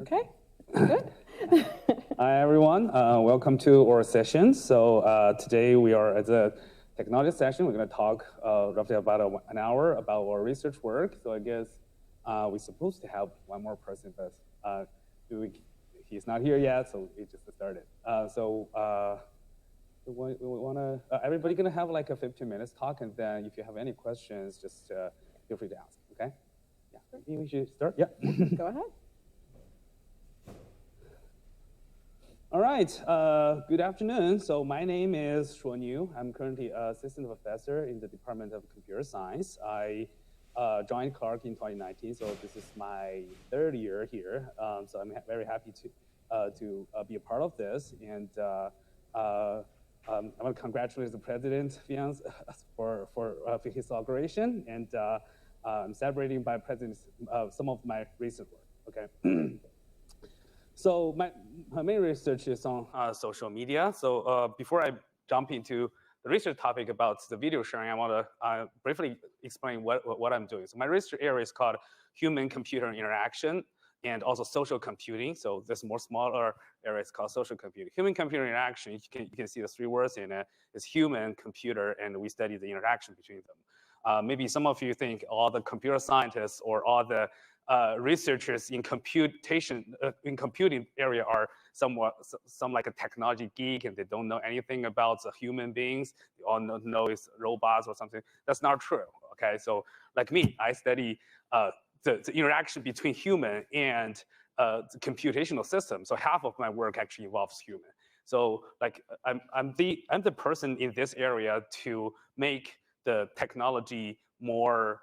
Okay, good. Hi, everyone. Welcome to our session. So today we are at the technology session. We're going to talk roughly about an hour about our research work. So I guess we're supposed to have one more person, but he's not here yet, so we just started. We want to, everybody going to have like a 15 minutes talk, and then if you have any questions, just feel free to ask, okay? Yeah, maybe we should start. Yeah. Go ahead. All right, good afternoon. So my name is Shuo Niu. I'm currently assistant professor in the Department of Computer Science. I joined Clark in 2019, so this is my third year here. So I'm very happy to be a part of this. And I want to congratulate the president for his inauguration. And I'm celebrating by president some of my recent work, okay? So my main research is on social media. So before I jump into the research topic about the video sharing, I want to briefly explain what I'm doing. So my research area is called human-computer interaction and also social computing. So this more smaller area is called social computing. Human-computer interaction, you can see the three words in it, is human, computer, and we study the interaction between them. Maybe some of you think all the computer scientists or all the researchers in computing area are some like a technology geek, and they don't know anything about the human beings. They all know it's robots or something. That's not true. Okay, so like me, I study the interaction between human and the computational system. So half of my work actually involves human. So like I'm the person in this area to make the technology more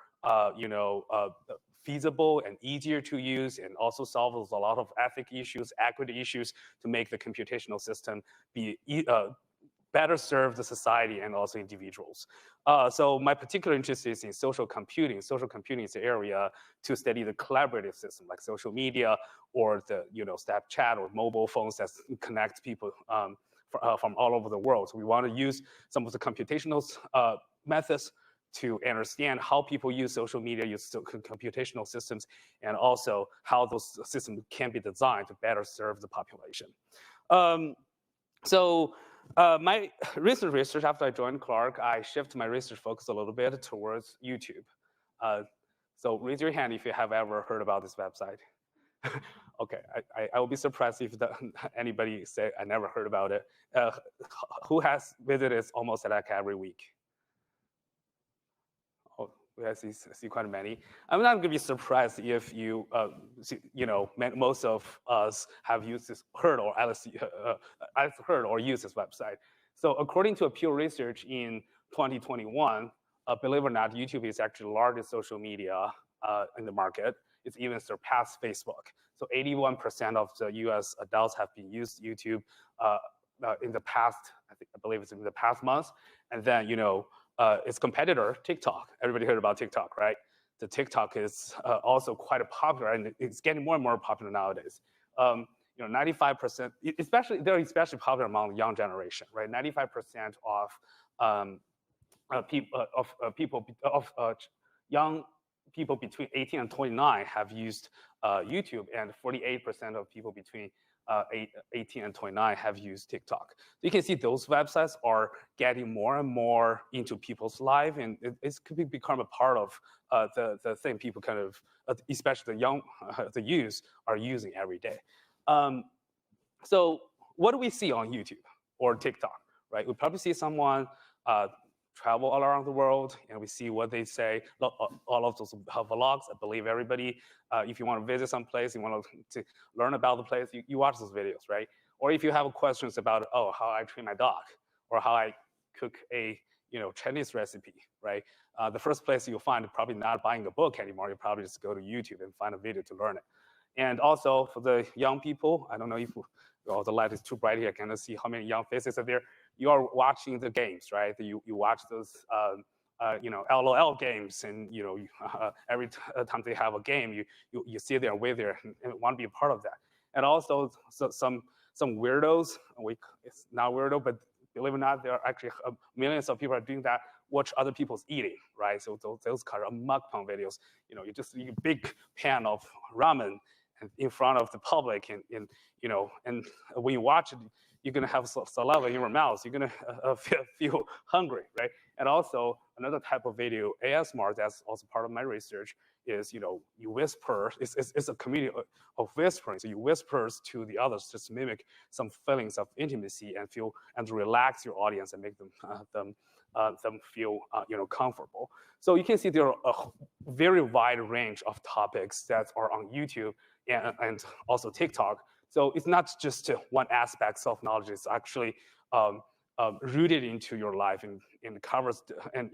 feasible and easier to use, and also solves a lot of ethics issues, equity issues, to make the computational system be better serve the society and also individuals. So my particular interest is in social computing. Social computing is the area to study the collaborative system, like social media or the Snapchat or mobile phones that connect people from all over the world. So we want to use some of the computational methods to understand how people use social media, use computational systems, and also how those systems can be designed to better serve the population. My recent research, after I joined Clark, I shifted my research focus a little bit towards YouTube. So raise your hand if you have ever heard about this website. Okay, I will be surprised if anybody say I never heard about it. Who has visited almost like every week? I see quite many. I'm not going to be surprised if you, most of us have used this, heard or used this website. So according to a Pew Research in 2021, believe it or not, YouTube is actually the largest social media in the market. It's even surpassed Facebook. So 81% of the US adults have been used YouTube in the past, I believe it's in the past months. And then, its competitor, TikTok. Everybody heard about TikTok, right? The TikTok is also quite popular, and it's getting more and more popular nowadays. 95%, they're especially popular among the young generation, right? 95% of young people between 18 and 29 have used YouTube, and 48% of people between 18 and 29 have used TikTok. So you can see those websites are getting more and more into people's life, and it could become a part of the thing people kind of, especially the youth, are using every day. So what do we see on YouTube or TikTok, right? We probably see someone travel all around the world, and we see what they say. All of those vlogs, I believe everybody, if you want to visit some place, you want to learn about the place, you watch those videos, right? Or if you have questions about, how I train my dog, or how I cook a Chinese recipe, right? The first place you'll find probably not buying a book anymore. You probably just go to YouTube and find a video to learn it. And also for the young people, I don't know if the light is too bright here. I cannot see how many young faces are there. You are watching the games, right? You watch those, LOL games, and every time they have a game, you sit there with there and want to be a part of that. And also some weirdos. It's not weirdo, but believe it or not, there are actually millions of people are doing that. Watch other people's eating, right? So those kind of mukbang videos. You're a big pan of ramen, in front of the public, and when you watch it, you're gonna have saliva in your mouth. You're gonna feel hungry, right? And also another type of video, ASMR, that's also part of my research, is you whisper. It's a community of whispering. So you whispers to the others, just mimic some feelings of intimacy and relax your audience and make them feel comfortable. So you can see there are a very wide range of topics that are on YouTube and also TikTok. So it's not just one aspect, self-knowledge. It's actually rooted into your life and covers and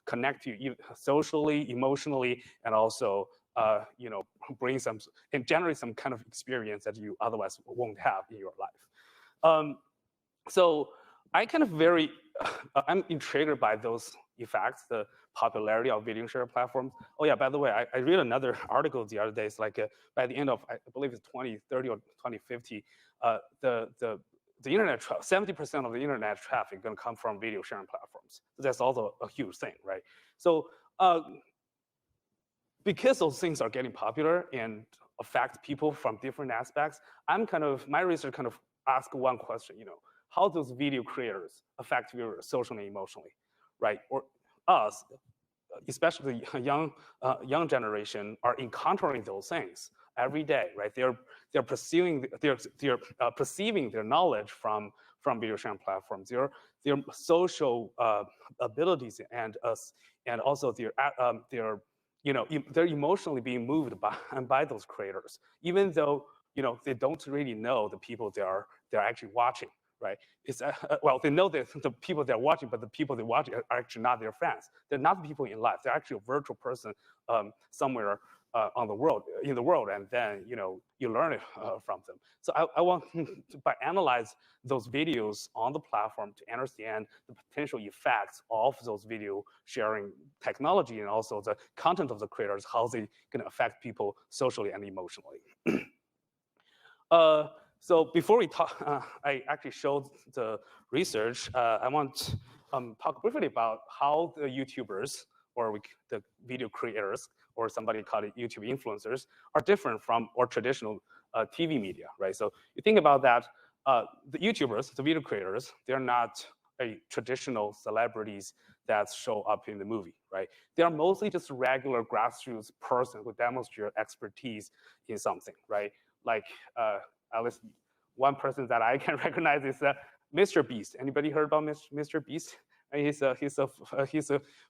connect you socially, emotionally, and also bring some and generate some kind of experience that you otherwise won't have in your life. So I kind of I'm intrigued by those effects, the popularity of video share platforms. Oh yeah, by the way, I read another article the other day. It's like by the end of, I believe it's 2030 or 2050, the internet, 70% of the internet traffic is going to come from video sharing platforms. So that's also a huge thing, right? So because those things are getting popular and affect people from different aspects, my research kind of ask one question, how those video creators affect viewers socially and emotionally, right? Or us, especially young generation, are encountering those things every day, right? They're perceiving their knowledge from video sharing platforms, their social abilities, and also they're emotionally being moved by those creators, even though they don't really know the people they're actually watching, right? It's well, they know the people they're watching, but the people they watch are actually not their fans. They're not the people in life. They're actually a virtual person somewhere in the world, and then you learn it from them. So I want to analyze those videos on the platform to understand the potential effects of those video sharing technology and also the content of the creators, how they can affect people socially and emotionally. So before we talk, I actually showed the research. I want to talk briefly about how the YouTubers or the video creators, or somebody called it YouTube influencers, are different from our traditional TV media, right? So you think about that, the YouTubers, the video creators, they're not traditional celebrities that show up in the movie, right? They are mostly just regular grassroots person who demonstrate expertise in something, right? Like at least one person that I can recognize is Mr. Beast. Anybody heard about Mr. Beast? He's a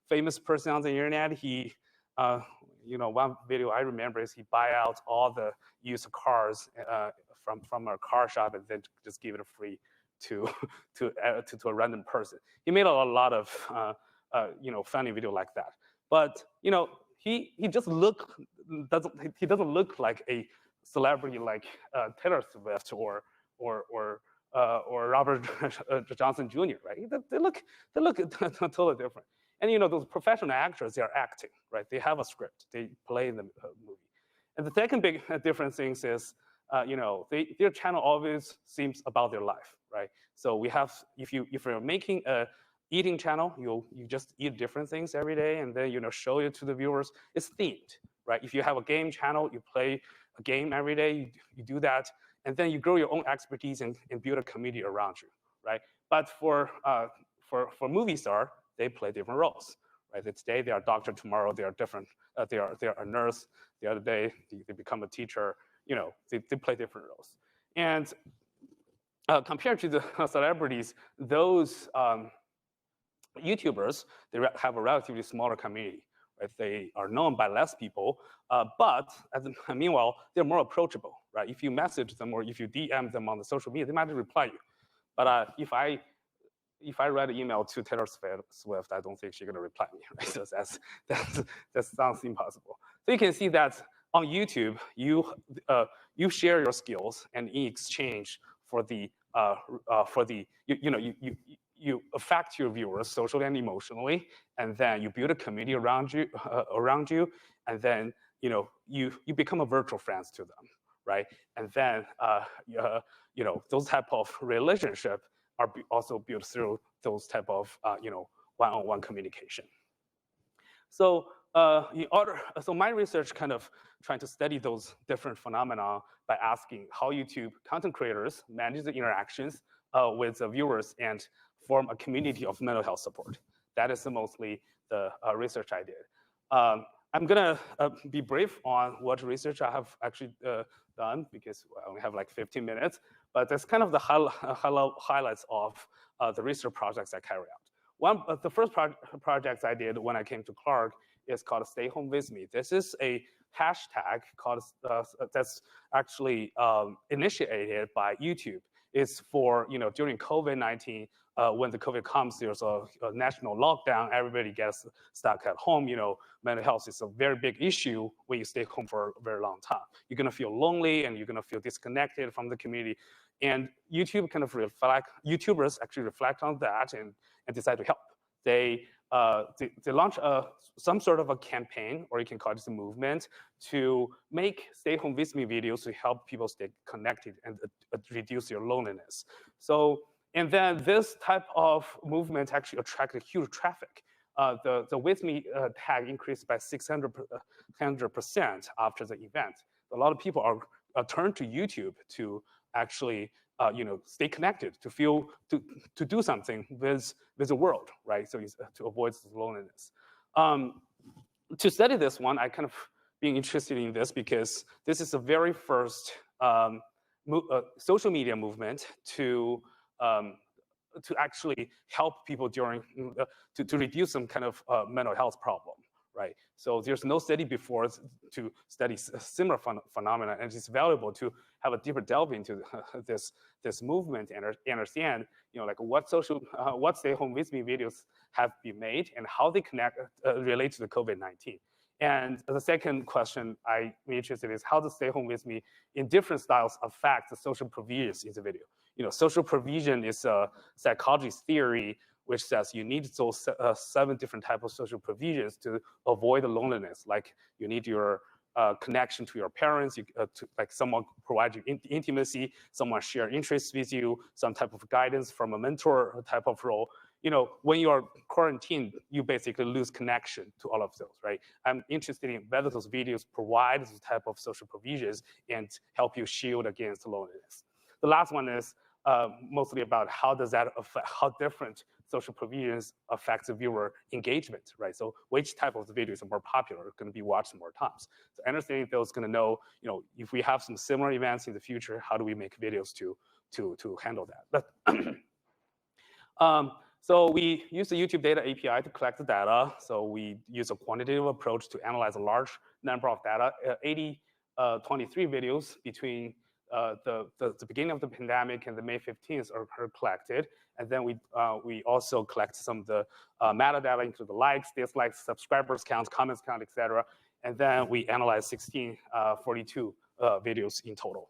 famous person on the internet. He, one video I remember is he buy out all the used cars from a car shop and then just give it free to a random person. He made a lot of funny video like that. But he just doesn't look like a celebrity like Taylor Swift or Robert Johnson Jr., right? They look totally different. And those professional actors, they are acting, right? They have a script, they play in the movie. And the second big difference things is, their channel always seems about their life, right? So we have, if you're making a eating channel, you just eat different things every day, and then show it to the viewers. It's themed, right? If you have a game channel, you play a game every day, you do that, and then you grow your own expertise and build a community around you, right? But for movie star, they play different roles, right? Today they are a doctor, tomorrow they are different. They are a nurse. The other day they become a teacher. They play different roles. And compared to the celebrities, those YouTubers, they have a relatively smaller community. Right? They are known by less people, but meanwhile, they're more approachable, right? If you message them or if you DM them on the social media, they might reply you. But if I write an email to Taylor Swift, I don't think she's going to reply me, right? So that sounds impossible. So you can see that on YouTube, you share your skills, and in exchange you affect your viewers socially and emotionally, and then you build a community around you, and then you become a virtual friends to them, right? And then those type of relationship are also built through those type of one-on-one communication. So so my research kind of trying to study those different phenomena by asking how YouTube content creators manage the interactions with the viewers and form a community of mental health support. That is mostly the research I did. I'm gonna be brief on what research I have actually done because I only have like 15 minutes, but that's kind of the highlights of the research projects I carry out. One of the first projects I did when I came to Clark is called Stay Home With Me. This is a hashtag called that's actually initiated by YouTube. It's for, during COVID-19, when the COVID comes, there's a national lockdown, everybody gets stuck at home. Mental health is a very big issue when you stay home for a very long time. You're gonna feel lonely and you're gonna feel disconnected from the community. And YouTubers actually reflect on that and decide to help. They launch some sort of a campaign, or you can call it a movement, to make Stay Home With Me videos to help people stay connected and reduce their loneliness. So, and then this type of movement actually attracted huge traffic. The With Me tag increased by 600% after the event. A lot of people are turned to YouTube to actually stay connected, to feel, to do something with the world, right? So to avoid loneliness. To study this one, I kind of being interested in this because this is the very first social media movement to actually help people during, to reduce some kind of mental health problem, right? So there's no study before to study similar phenomena, and it's valuable to have a deeper delve into this movement and understand, like what Stay Home With Me videos have been made and how they relate to the COVID-19. And the second question I'm interested in is how does Stay Home With Me in different styles affect the social provisions in the video? Social provision is a psychology theory which says you need those 7 different types of social provisions to avoid the loneliness. Like you need your connection to your parents, like someone provide you intimacy, someone share interests with you, some type of guidance from a mentor type of role. When you are quarantined, you basically lose connection to all of those, right? I'm interested in whether those videos provide this type of social provisions and help you shield against loneliness. The last one is mostly about how does that affect, how different social provisions affect the viewer engagement, right? So which type of the videos are more popular, going to be watched more times. So understanding those going to know, if we have some similar events in the future, how do we make videos to handle that? But so we use the YouTube Data API to collect the data. So we use a quantitative approach to analyze a large number of data, 23 videos between the beginning of the pandemic and the May 15th are collected. And then we also collect some of the metadata, including the likes, dislikes, subscribers counts, comments count, etc. And then we analyze 42 videos in total.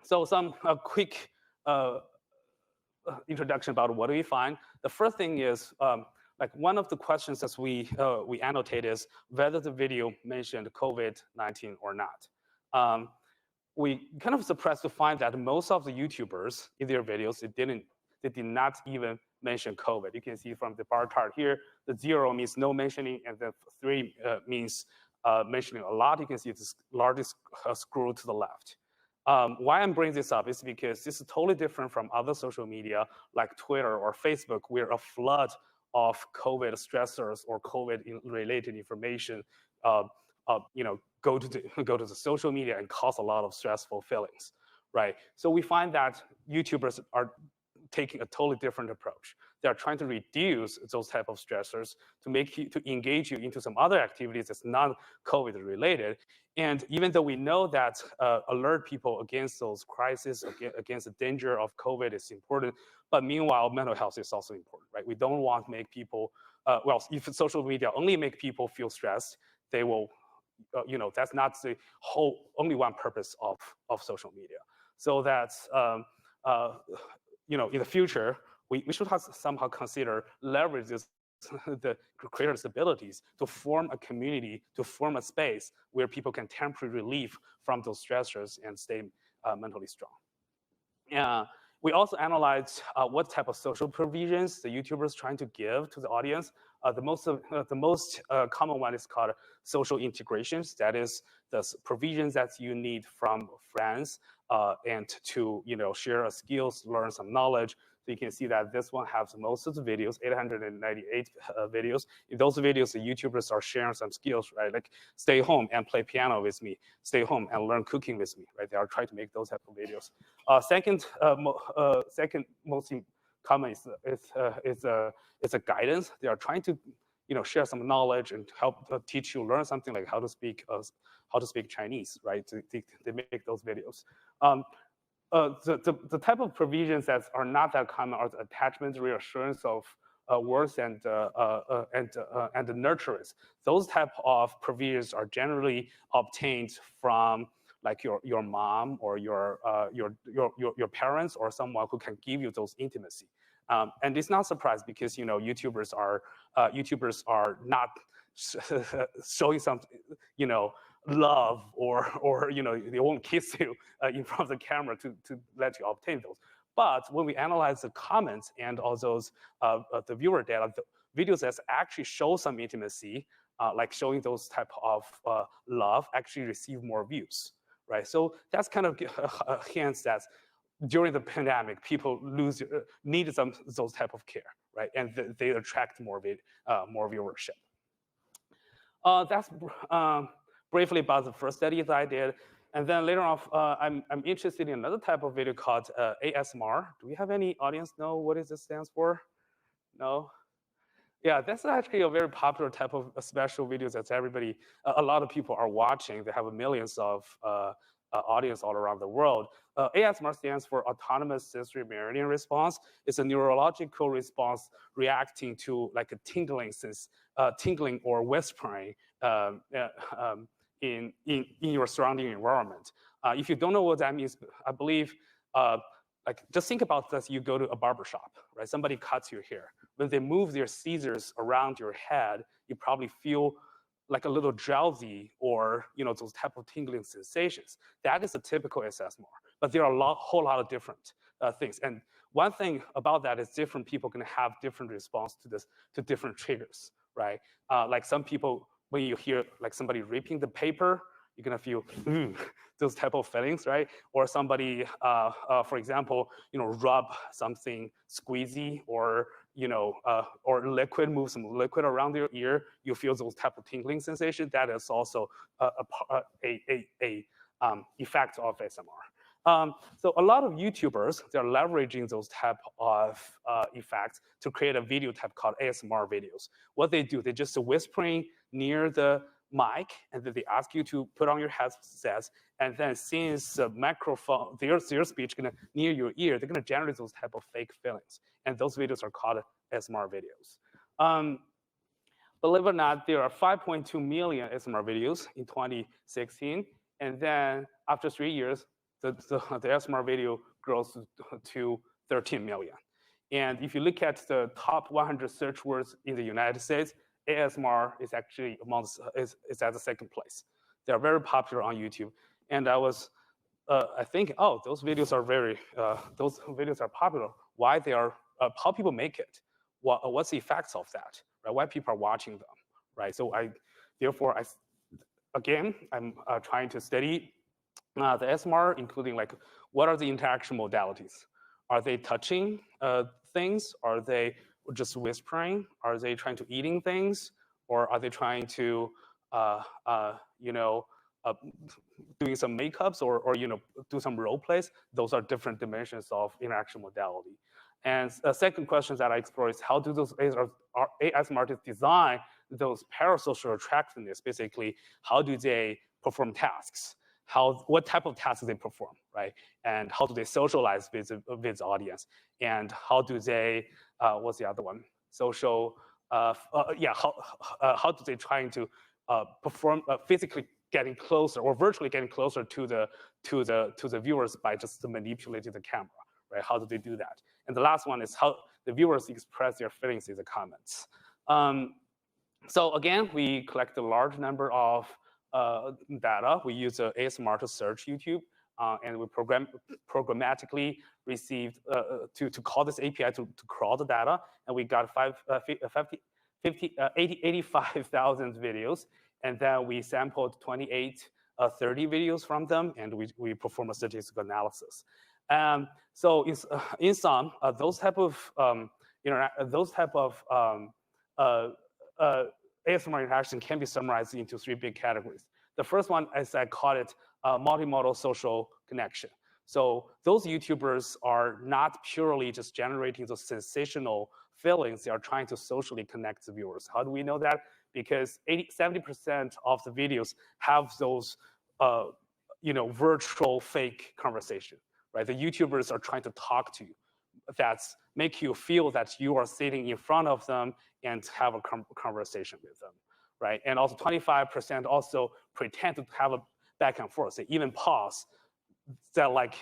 So some quick introduction about what do we find. The first thing is, like one of the questions that we annotate is whether the video mentioned COVID-19 or not. We kind of surprised to find that most of the YouTubers in their videos, they did not even mention COVID. You can see from the bar chart here, the 0 means no mentioning, and the 3 means mentioning a lot. You can see this largest scroll to the left. Why I'm bringing this up is because this is totally different from other social media like Twitter or Facebook, where a flood of COVID stressors or COVID-related information go to the social media and cause a lot of stressful feelings, right? So we find that YouTubers are taking a totally different approach. They are trying to reduce those type of stressors to engage you into some other activities that's not COVID related. And even though we know that alert people against those crises, against the danger of COVID is important, but meanwhile, mental health is also important, right? We don't want to make people, well, if social media only make people feel stressed, they will, that's not the only one purpose of social media. So that's, in the future, we should somehow consider leverage this, the creators' abilities to form a community, to form a space where people can temporarily relieve from those stressors and stay mentally strong. We also analyzed what type of social provisions the YouTubers trying to give to the audience. The most common one is called social integrations. That is the provisions that you need from friends and to share skills, learn some knowledge. So you can see that this one has most of the videos, 898 videos. In those videos, the YouTubers are sharing some skills, right? Like stay home and play piano with me, stay home and learn cooking with me, right? They are trying to make those type of videos. Second most common is a guidance. They are trying to share some knowledge and help teach you learn something like how to speak Chinese, right? They make those videos. The type of provisions that are not that common are the attachment, reassurance of words and the nurturance. Those type of provisions are generally obtained from like your mom or your parents or someone who can give you those intimacy. And it's not surprised because YouTubers are not showing some love or they won't kiss you in front of the camera to let you obtain those. But when we analyze the comments and all those the viewer data, the videos that actually show some intimacy, like showing those type of love, actually receive more views, right? So that's kind of hints that during the pandemic, people need those type of care, right? And they attract more viewership. That's briefly about the first study that I did. And then later on, I'm interested in another type of video called ASMR. Do we have any audience know what this stands for? No? Yeah, that's actually a very popular type of special videos that a lot of people are watching. They have millions of audience all around the world. ASMR stands for Autonomous Sensory Meridian Response. It's a neurological response reacting to like a tingling or whispering in your surrounding environment. If you don't know what that means, I believe like just think about this, you go to a barber shop, right? Somebody cuts your hair. When they move their scissors around your head, you probably feel like a little drowsy or those type of tingling sensations. That is a typical ASMR, but there are a whole lot of different things. And one thing about that is different people can have different response to different triggers, right? Like some people, when you hear like somebody ripping the paper, you're gonna feel those type of feelings, right? Or somebody, for example, rub something squeezy or or liquid, move some liquid around your ear, you feel those type of tingling sensation. That is also a effect of ASMR. So a lot of YouTubers, they're leveraging those type of effects to create a video type called ASMR videos. What they do, they just whispering near the mic, and then they ask you to put on your headsets, and then since the microphone, their speech gonna near your ear, they're gonna generate those type of fake feelings, and those videos are called ASMR videos. Believe it or not, there are 5.2 million ASMR videos in 2016, and then after 3 years, the ASMR video grows to 13 million. And if you look at the top 100 search words in the United States, ASMR is actually is at the second place. They are very popular on YouTube. And I think, oh, those videos are popular. Why they are, how people make it? What's the effects of that? Right? Why people are watching them? Right? So therefore, I'm trying to study the ASMR, including like, what are the interaction modalities? Are they touching things? Are they just whispering? Are they trying to eating things? Or are they trying to, doing some makeups or do some role plays? Those are different dimensions of interaction modality. And the second question that I explore is how do those ASMR artists design those parasocial attractiveness? Basically, how do they perform tasks? What type of tasks they perform, right? And how do they socialize with the audience? And how do they, what's the other one? Social, how do they trying to perform physically getting closer or virtually getting closer to the viewers by just manipulating the camera, right? How do they do that? And the last one is how the viewers express their feelings in the comments. So again, we collect a large number of data. We use ASMR to search YouTube, and we programmatically received to call this API to crawl the data, and we got 85,000 videos, and then we sampled 30 videos from them, and we perform a statistical analysis. So in sum, those type of ASMR interaction can be summarized into 3 big categories. The first one, as I call it, multimodal social connection. So those YouTubers are not purely just generating those sensational feelings. They are trying to socially connect the viewers. How do we know that? Because 70% of the videos have those virtual fake conversation, right? The YouTubers are trying to talk to you. That's make you feel that you are sitting in front of them and have a conversation with them, right? And also 25% also pretend to have a back and forth. They even pause that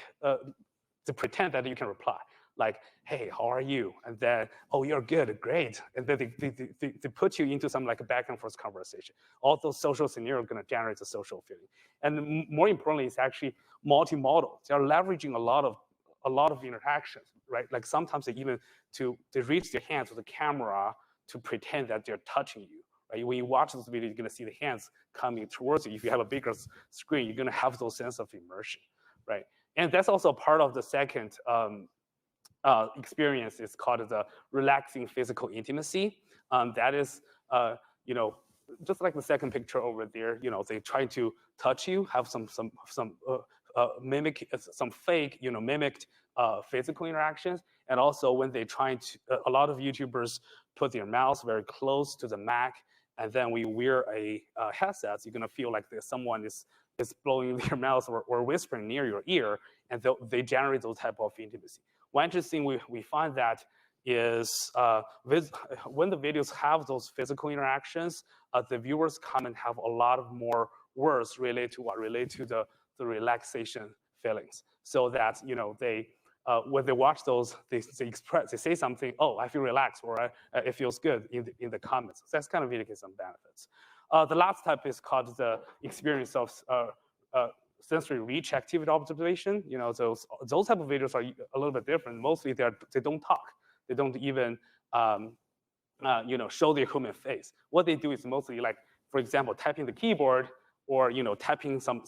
to pretend that you can reply. Like, hey, how are you? And then, oh, you're good, great. And then they put you into some like a back and forth conversation. All those social scenarios are gonna generate a social feeling. And more importantly, it's actually multimodal. They're leveraging a lot of interactions, right? Like sometimes they reach their hands with the camera to pretend that they're touching you. Right? When you watch this video, you're gonna see the hands coming towards you. If you have a bigger screen, you're gonna have those sense of immersion, right? And that's also part of the second experience. Is called the relaxing physical intimacy. That is, just like the second picture over there. They try to touch you, have some mimic some fake, mimicked physical interactions, and also when they try to, a lot of YouTubers put their mouths very close to the mic, and then we wear a headset. You're gonna feel like someone is blowing their mouth or whispering near your ear, and they generate those type of intimacy. One interesting we find that is when the videos have those physical interactions, the viewers come and have a lot of more words related to the relaxation feelings. So that they when they watch those, they say something. Oh, I feel relaxed, or it feels good in the comments. So that's kind of indicates some benefits. The last type is called the experience of sensory reach activity observation. Those type of videos are a little bit different. Mostly they don't talk. They don't even show their human face. What they do is mostly like, for example, typing the keyboard, or tapping some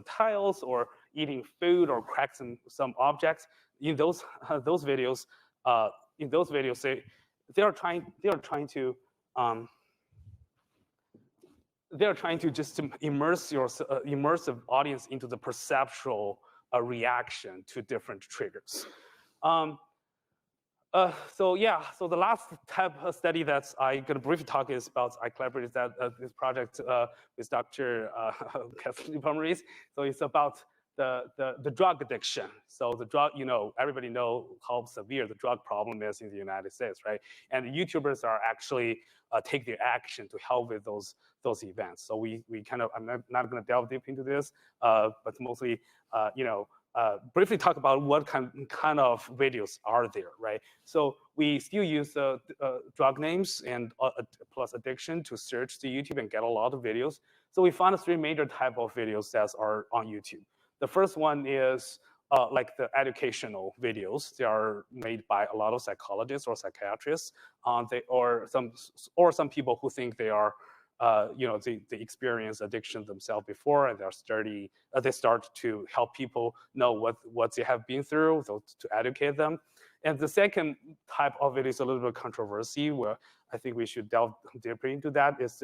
tiles, or eating food, or crack some objects. In those videos, they are trying to just immerse the audience into the perceptual reaction to different triggers. So the last type of study that I'm going to briefly talk is about, I collaborated this project with Dr. Kathleen Pomeroy. So it's about the drug addiction. So the drug, everybody knows how severe the drug problem is in the United States, right? And the YouTubers are actually take their action to help with those events. So we kind of, I'm not going to delve deep into this, but mostly, briefly talk about what kind of videos are there, right? So we still use drug names and plus addiction to search the YouTube and get a lot of videos. So we found 3 major type of videos that are on YouTube. The first one is like the educational videos. They are made by a lot of psychologists or psychiatrists, or some people who think they are, they experience addiction themselves before, and they start to help people know what they have been through, to educate them. And the second type of video is a little bit controversy, where I think we should delve deeper into that. Is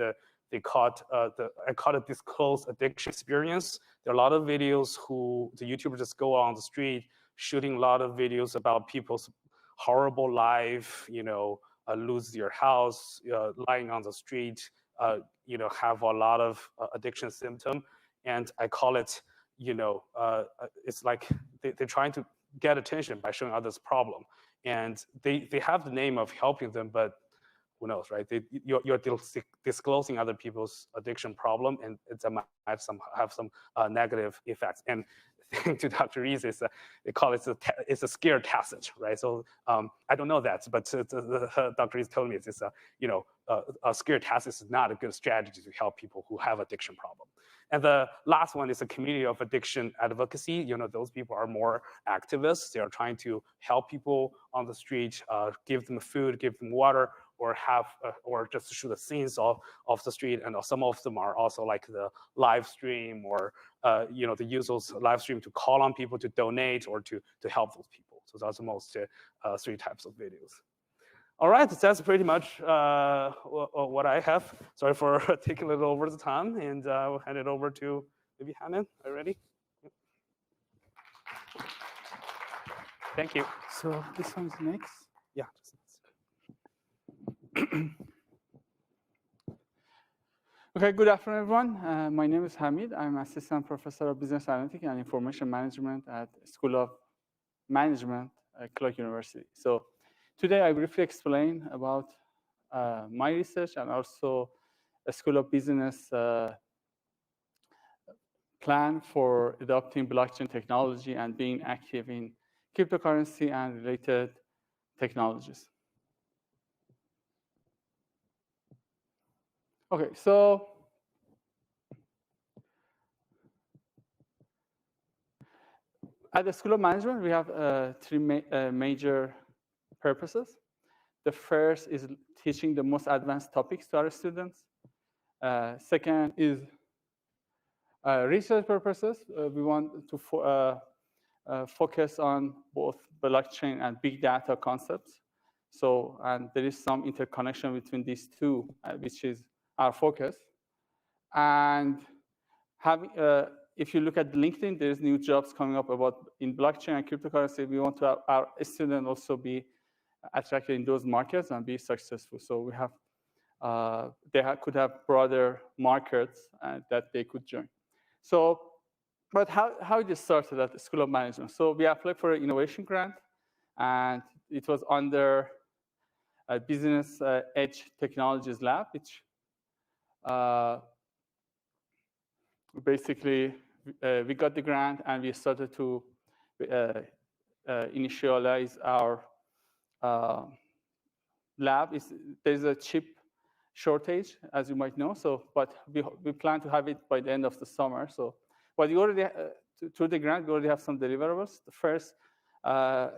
I call it disclosed addiction experience. There are a lot of videos the YouTubers just go on the street shooting a lot of videos about people's horrible life, lose their house, lying on the street, have a lot of addiction symptom. And I call it, it's like they're trying to get attention by showing others problem. And they have the name of helping them, but who knows, right? You're disclosing other people's addiction problem, and it might have some negative effects. And to Dr. Rees, they call it it's a scare tacit, right? So I don't know that, but Dr. Rees told me it's a scare tacit is not a good strategy to help people who have addiction problem. And the last one is a community of addiction advocacy. Those people are more activists. They are trying to help people on the street, give them food, give them water, or have or just shoot the scenes of the street, and some of them are also like the live stream, or they use those live stream to call on people to donate or to help those people. So that's the most 3 types of videos. All right, that's pretty much what I have. Sorry for taking a little over the time, and I'll hand it over to maybe Hanan. Are you ready? Thank you. So this one's next. Yeah. Okay, good afternoon, everyone. My name is Hamid. I'm Assistant Professor of Business Analytics and Information Management at School of Management at Clark University. So today I briefly explain about my research and also a School of Business plan for adopting blockchain technology and being active in cryptocurrency and related technologies. Okay, so at the School of Management, we have 3 major purposes. The first is teaching the most advanced topics to our students. Second is research purposes. We want to focus on both blockchain and big data concepts. So, and there is some interconnection between these two, which is our focus. And having, if you look at LinkedIn, there's new jobs coming up about in blockchain and cryptocurrency. We want to have our students also be attracted in those markets and be successful. So we have, could have broader markets that they could join. So, but how it started at the School of Management? So we applied for an innovation grant, and it was under a Business Edge Technologies Lab, which basically we got the grant and we started to initialize our lab. There's a chip shortage, as you might know. So, but we plan to have it by the end of the summer. So, but you already through the grant, we already have some deliverables. The first,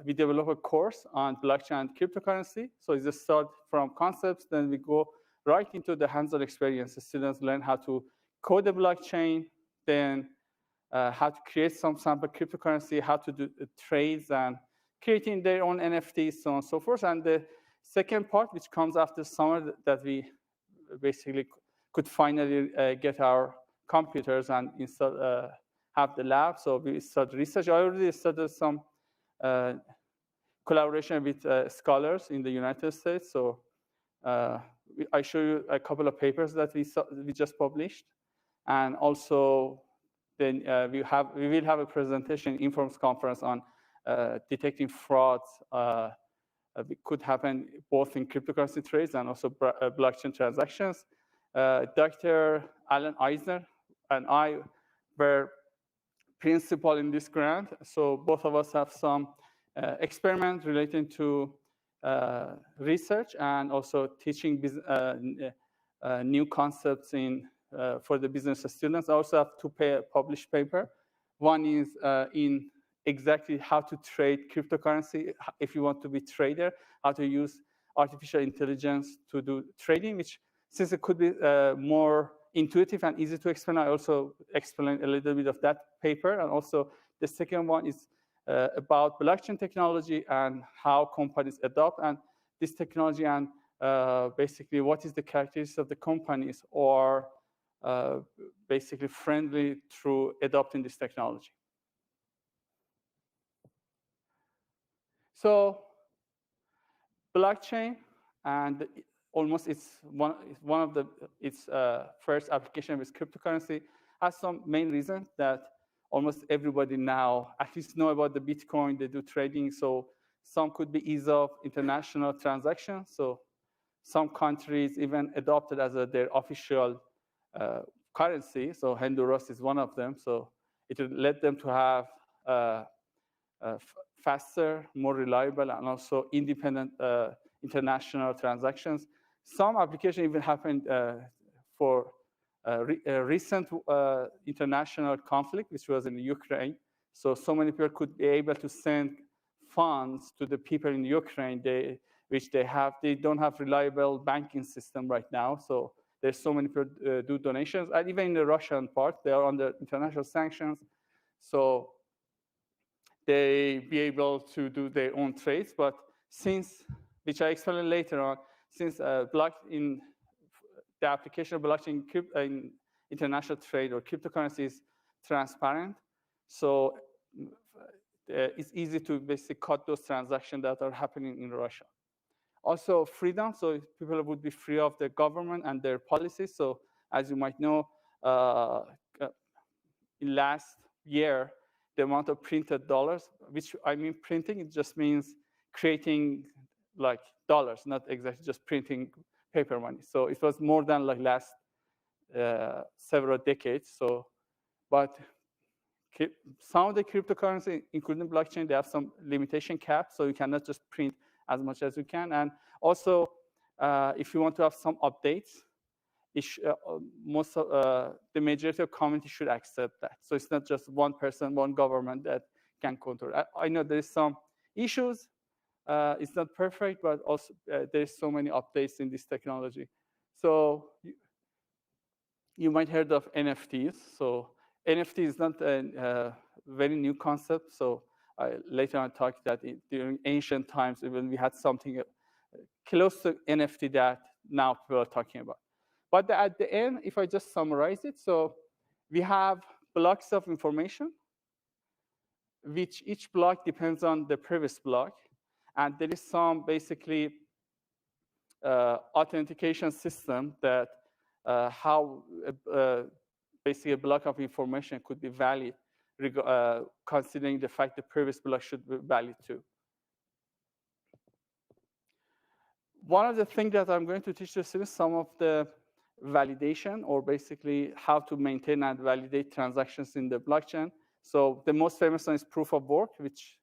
we develop a course on blockchain and cryptocurrency. So it's a start from concepts, then we go right into the hands-on experience. The students learn how to code the blockchain, then how to create some sample cryptocurrency, how to do trades and creating their own NFTs, so on and so forth. And the second part, which comes after summer, that we basically could finally get our computers and install, have the lab. So we started research. I already started some collaboration with scholars in the United States. So I show you a couple of papers that we just published, and also then we will have a presentation, Informs conference on detecting frauds. It could happen both in cryptocurrency trades and also blockchain transactions. Dr. Alan Eisner and I were principal in this grant. So both of us have some experiments relating to research and also teaching new concepts for the business students. I also have 2 published papers. One is in exactly how to trade cryptocurrency. If you want to be a trader, how to use artificial intelligence to do trading, which since it could be more intuitive and easy to explain, I also explain a little bit of that paper. And also the second one is about blockchain technology and how companies adopt and this technology, and basically what is the characteristics of the companies or basically friendly through adopting this technology. So blockchain, and almost it's one of its first application with cryptocurrency, has some main reasons that almost everybody now at least know about the Bitcoin. They do trading, so some could be ease of international transactions. So some countries even adopted as their official currency. So Honduras is one of them. So it led them to have faster, more reliable, and also independent international transactions. Some application even happened for a recent international conflict, which was in Ukraine. So many people could be able to send funds to the people in Ukraine. which they don't have reliable banking system right now. So there's so many people do donations, and even in the Russian part, they are under international sanctions. So they be able to do their own trades, but since, which I explain later on, since in the application of blockchain in international trade or cryptocurrency is transparent, so it's easy to basically cut those transactions that are happening in Russia. Also freedom, so people would be free of the government and their policies. So as you might know, in last year, the amount of printed dollars, which I mean printing, it just means creating like dollars, not exactly just printing paper money. So it was more than like last several decades. So, but some of the cryptocurrency, including blockchain, they have some limitation caps, so you cannot just print as much as you can. And also, if you want to have some updates, the majority of community should accept that. So it's not just one person, one government that can control. I know there's some issues. It's not perfect, but also there's so many updates in this technology. So you might heard of NFTs. So NFT is not a very new concept. So later on talked that during ancient times, even we had something close to NFT that now people are talking about. But at the end, if I just summarize it, so we have blocks of information, which each block depends on the previous block. And there is some basically authentication system that how basically a block of information could be valid, considering the fact the previous block should be valid too. One of the things that I'm going to teach the students, some of the validation, or basically how to maintain and validate transactions in the blockchain. So the most famous one is proof of work, which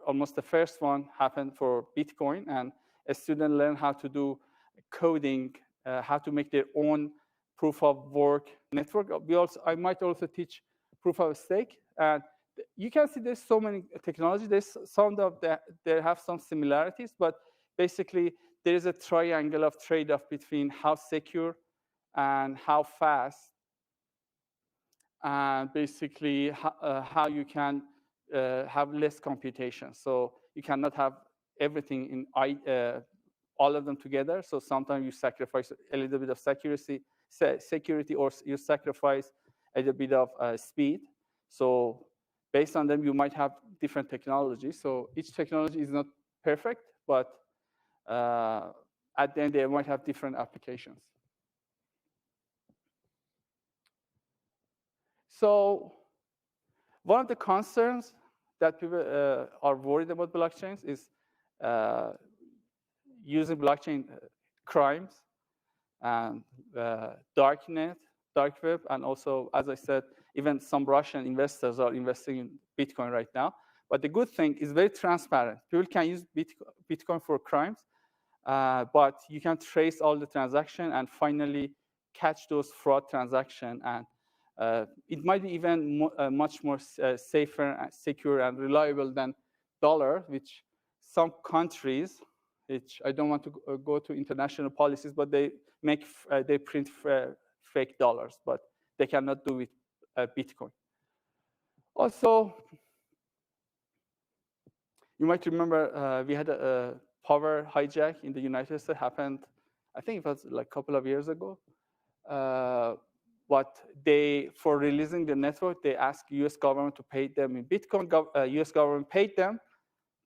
almost the first one happened for Bitcoin, and a student learned how to do coding, how to make their own proof of work network. I might also teach proof of stake. And you can see there's so many technologies. There's some of that they have some similarities, but basically there is a triangle of trade-off between how secure and how fast, and basically how you can have less computation. So you cannot have everything in all of them together. So sometimes you sacrifice a little bit of security, or you sacrifice a little bit of speed. So based on them, you might have different technologies. So each technology is not perfect, but at the end, they might have different applications. So one of the concerns that people are worried about blockchains is using blockchain crimes and dark web, and also, as I said, even some Russian investors are investing in Bitcoin right now. But the good thing is very transparent. People can use Bitcoin for crimes, but you can trace all the transaction and finally catch those fraud transactions. And it might be even much more safer, and secure, and reliable than dollar, which some countries, which I don't want to go to international policies, but they print fake dollars, but they cannot do it Bitcoin. Also, you might remember we had a power hijack in the United States. Happened, I think it was like a couple of years ago. But for releasing the network, they asked US government to pay them in Bitcoin. US government paid them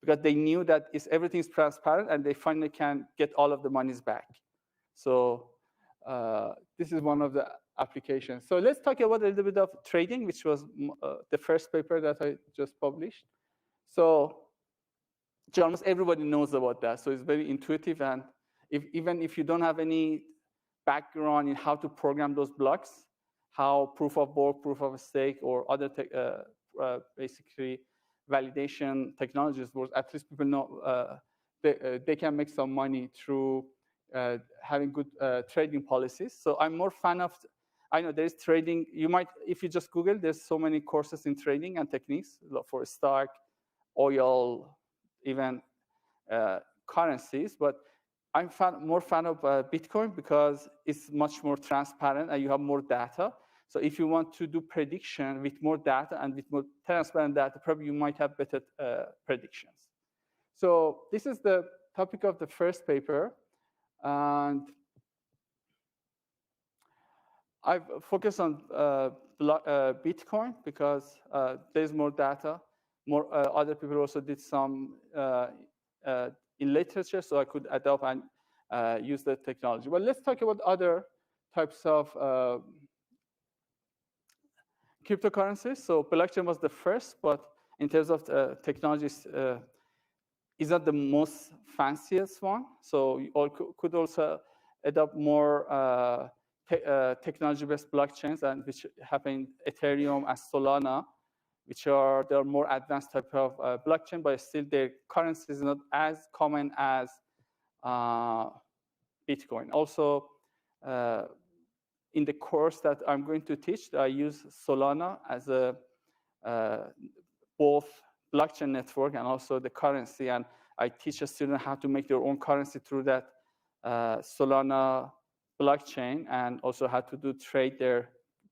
because they knew that everything is transparent and they finally can get all of the monies back. So this is one of the applications. So let's talk about a little bit of trading, which was the first paper that I just published. So almost everybody knows about that. So it's very intuitive. And even if you don't have any background in how to program those blocks, how proof of work, proof of stake, or other basically validation technologies work, at least people know they can make some money through having good trading policies. So I'm more fan of, I know there's trading. You might, if you just Google, there's so many courses in trading and techniques for stock, oil, even currencies, but I'm more fan of Bitcoin because it's much more transparent and you have more data. So if you want to do prediction with more data and with more transparent data, probably you might have better predictions. So this is the topic of the first paper. And I've focused on Bitcoin because there's more data. More other people also did some in literature, so I could adopt and use the technology. Well, let's talk about other types of cryptocurrencies. So blockchain was the first, but in terms of technologies, is not the most fanciest one. So you could also adopt more technology-based blockchains, and which happen Ethereum and Solana, which are the more advanced type of blockchain, but still their currency is not as common as Bitcoin. Also, in the course that I'm going to teach, I use Solana as a both blockchain network and also the currency, and I teach a student how to make their own currency through that Solana blockchain, and also how to do trade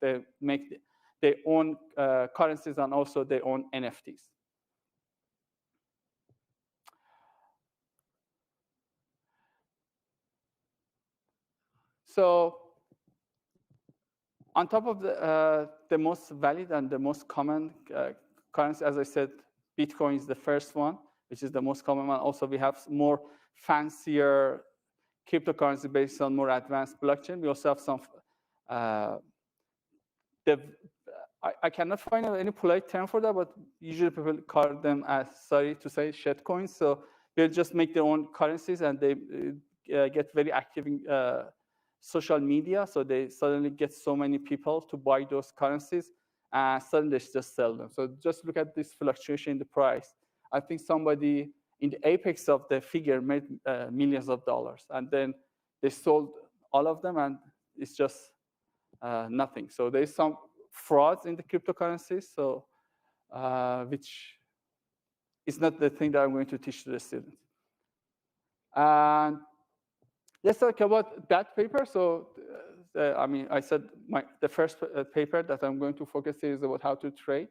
they make their own currencies and also their own NFTs. So on top of the most valid and the most common currency, as I said, Bitcoin is the first one, which is the most common one. Also, we have more fancier cryptocurrency based on more advanced blockchain. We also have some, I cannot find any polite term for that, but usually people call them as, sorry to say, shitcoins. So they'll just make their own currencies and they get very active in social media. So they suddenly get so many people to buy those currencies and suddenly they just sell them. So just look at this fluctuation in the price. I think somebody in the apex of the figure made millions of dollars, and then they sold all of them and it's just nothing. So there's some frauds in the cryptocurrencies, so which is not the thing that I'm going to teach to the students. And let's talk about that paper. So I mean, I said the first paper that I'm going to focus here is about how to trade.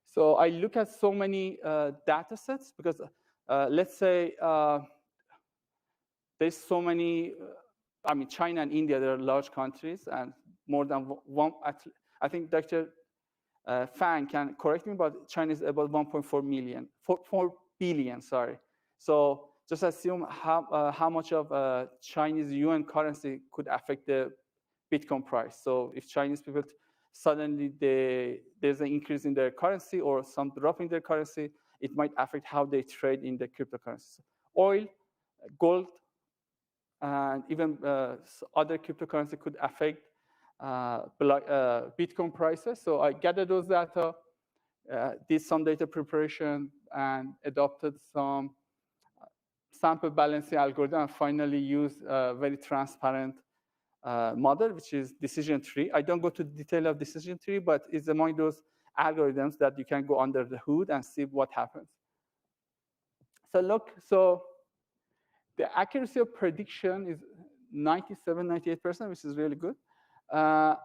So I look at so many data sets because let's say there's so many, I mean, China and India, they're large countries, and more than one, I think Dr. Fang can correct me, but China is about 4 billion, sorry. So just assume how much of Chinese yuan currency could affect the Bitcoin price. So if Chinese people suddenly there's an increase in their currency or some drop in their currency, it might affect how they trade in the cryptocurrencies. Oil, gold, and even other cryptocurrency could affect Bitcoin prices. So I gathered those data, did some data preparation, and adopted some sample balancing algorithm, and finally used a very transparent model, which is decision tree. I don't go to the detail of decision tree, but it's among those algorithms that you can go under the hood and see what happens. So look, so the accuracy of prediction is 97, 98%, which is really good. On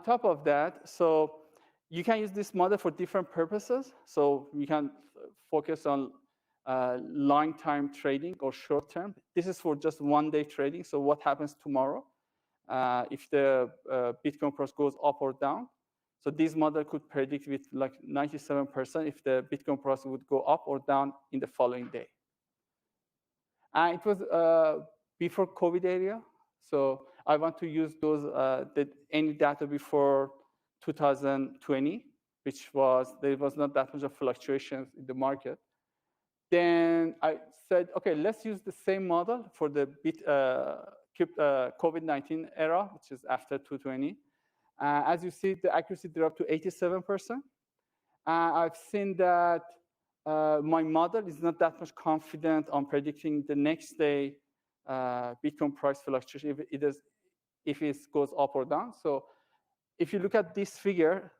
top of that, so you can use this model for different purposes. So you can focus on long time trading or short term. This is for just one-day trading. So what happens tomorrow if the Bitcoin price goes up or down? So this model could predict with like 97% if the Bitcoin price would go up or down in the following day. And it was before COVID area. So I want to use those any data before 2020, which was, there was not that much of fluctuations in the market. Then I said, okay, let's use the same model for the COVID-19 era, which is after 2020. As you see, the accuracy dropped to 87%. I've seen that my model is not that much confident on predicting the next day Bitcoin price fluctuation if it goes up or down. So if you look at this figure,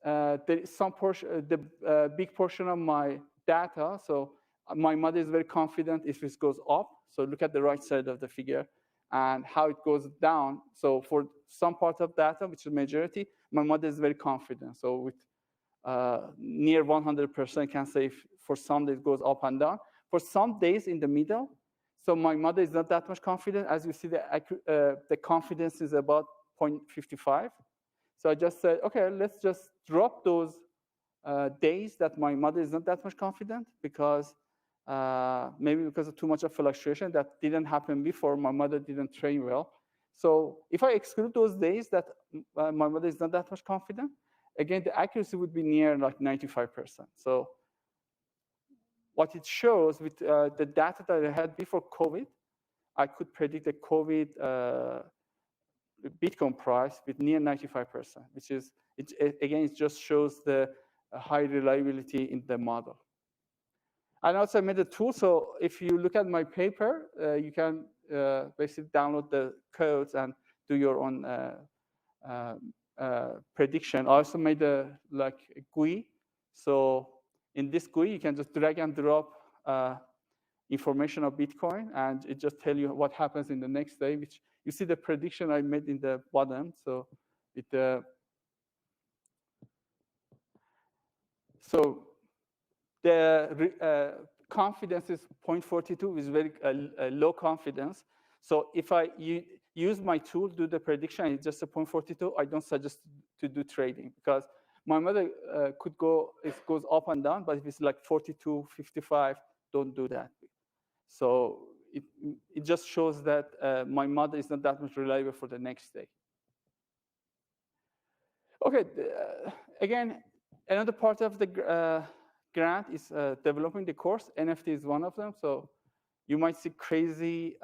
there is some portion, the big portion of my data. So my model is very confident if it goes up. So look at the right side of the figure and how it goes down. So for some part of data, which is majority, my model is very confident. So with near 100% can say for some days it goes up and down. For some days in the middle, so my model is not that much confident. As you see, the confidence is about 0.55. So I just said, okay, let's just drop those days that my model is not that much confident because maybe because of too much of fluctuation that didn't happen before, my model didn't train well. So if I exclude those days that my model is not that much confident, again, the accuracy would be near like 95%. So what it shows with the data that I had before COVID, I could predict the COVID Bitcoin price with near 95%, which is, again, it just shows the high reliability in the model. And also I made a tool, so if you look at my paper, you can basically download the codes and do your own prediction. I also made a GUI. So in this GUI, you can just drag and drop information of Bitcoin, and it just tell you what happens in the next day, which you see the prediction I made in the bottom. So it so the confidence is 0.42, is very low confidence. So if I use my tool, do the prediction, it's just a 0.42, I don't suggest to do trading because my model could go, it goes up and down, but if it's like 42, 55, don't do that. So it just shows that my model is not that much reliable for the next day. Okay, again, another part of the grant is developing the course. NFT is one of them. So you might see crazy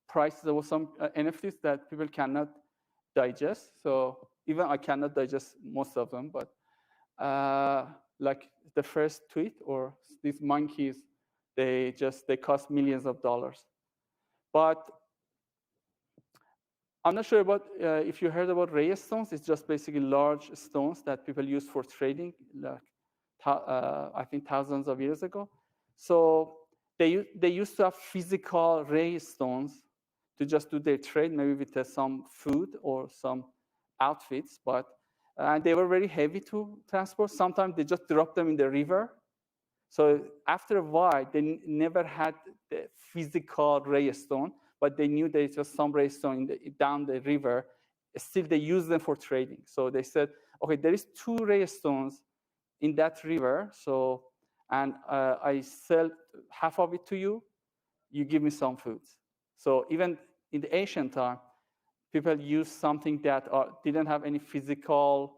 prices of some NFTs that people cannot digest. So even I cannot digest most of them, but like the first tweet or these monkeys, they cost millions of dollars. But I'm not sure about if you heard about ray stones. It's just basically large stones that people use for trading, like I think thousands of years ago. So they used to have physical ray stones to just do their trade, maybe with some food or some outfits, but they were very heavy to transport. Sometimes they just dropped them in the river. So after a while, they never had the physical ray stone, but they knew there was some ray stone down the river. Still, they use them for trading. So they said, okay, there is 2 ray stones in that river. So, and I sell half of it to you. You give me some foods. So even in the ancient time, people used something that didn't have any physical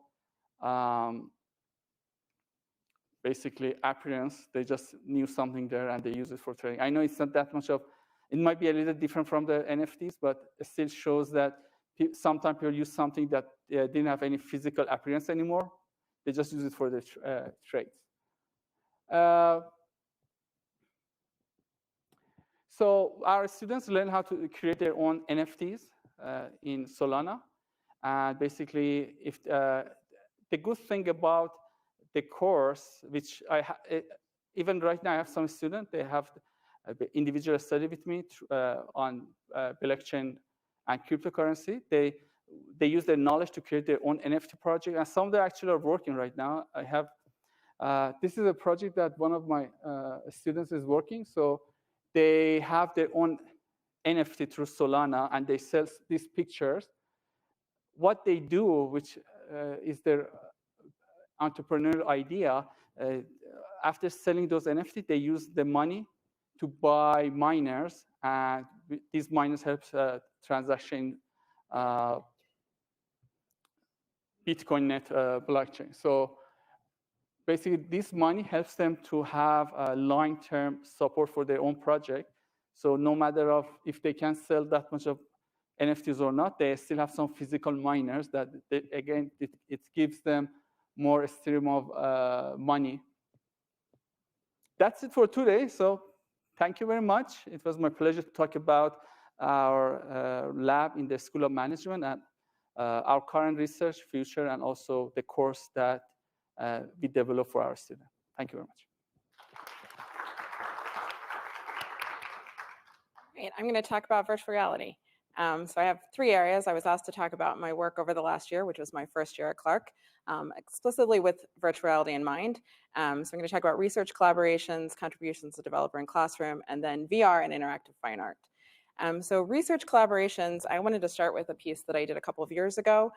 basically appearance. They just knew something there and they use it for trading. I know it's not that much of, it might be a little different from the NFTs, but it still shows that sometimes people use something that didn't have any physical appearance anymore. They just use it for the trades. So our students learn how to create their own NFTs in Solana. And basically, if the good thing about the course, which even right now I have some students, they have individual study with me on blockchain and cryptocurrency. They use their knowledge to create their own NFT project, and some of them actually are working right now. I have this is a project that one of my students is working. So they have their own NFT through Solana, and they sell these pictures. What they do, which is their entrepreneurial idea, after selling those NFT, they use the money to buy miners, and these miners help transaction Bitcoin net blockchain. So basically, this money helps them to have a long-term support for their own project. So no matter if they can sell that much of NFTs or not, they still have some physical miners that, again, it gives them more stream of money. That's it for today. So thank you very much. It was my pleasure to talk about our lab in the School of Management and our current research, future, and also the course that we develop for our students. Thank you very much. Right, I'm going to talk about virtual reality. So I have 3 areas. I was asked to talk about my work over the last year, which was my first year at Clark, explicitly with virtual reality in mind. So I'm going to talk about research collaborations, contributions to developer and classroom, and then VR and interactive fine art. So research collaborations, I wanted to start with a piece that I did a couple of years ago